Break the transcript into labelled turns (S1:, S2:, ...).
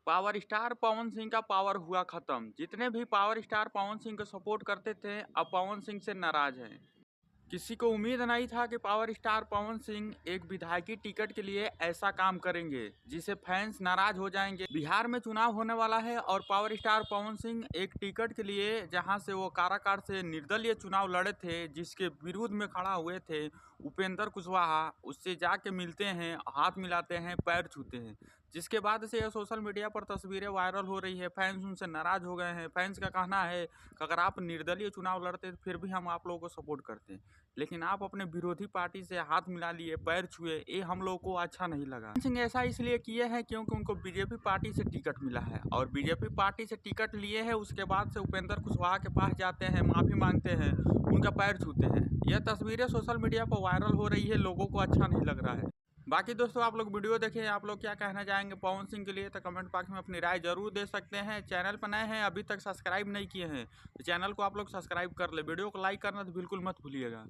S1: Power star Pawan Singh का power हुआ खत्म। जितने भी पावर स्टार पवन सिंह को सपोर्ट करते थे अब पवन सिंह से नाराज हैं। किसी को उम्मीद नहीं था कि पावर स्टार पवन सिंह एक विधायकी टिकट के लिए ऐसा काम करेंगे जिसे फैंस नाराज हो जाएंगे। बिहार में चुनाव होने वाला है और पावर स्टार पवन सिंह एक टिकट के लिए जहां से वो काराकाट से निर्दलीय चुनाव लड़े थे, जिसके विरोध में खड़ा हुए थे उपेंद्र कुशवाहा, उससे जाके मिलते हैं, हाथ मिलाते हैं, पैर छूते हैं। जिसके बाद से सोशल मीडिया पर तस्वीरें वायरल हो रही है। फैंस उनसे नाराज हो गए हैं। फैंस का कहना है कि अगर आप निर्दलीय चुनाव लड़ते फिर भी हम आप लोगों को सपोर्ट करते हैं, लेकिन आप अपने विरोधी पार्टी से हाथ मिला लिए, पैर छुए, ये हम लोग को अच्छा नहीं लगा। सिंह ऐसा इसलिए किए हैं क्योंकि उनको बीजेपी पार्टी से टिकट मिला है और बीजेपी पार्टी से टिकट लिए हैं, उसके बाद से उपेंद्र कुशवाहा के पास जाते हैं, माफी मांगते हैं, उनका पैर छूते हैं। यह तस्वीरें सोशल मीडिया पर वायरल हो रही है, लोगों को अच्छा नहीं लग रहा है। बाकी दोस्तों आप लोग वीडियो देखें, आप लोग क्या कहना चाहेंगे पवन सिंह के लिए, तो कमेंट बॉक्स में अपनी राय जरूर दे सकते हैं। चैनल पर नए हैं, अभी तक सब्सक्राइब नहीं किए हैं तो चैनल को आप लोग सब्सक्राइब कर ले। वीडियो को लाइक करना तो बिल्कुल मत भूलिएगा।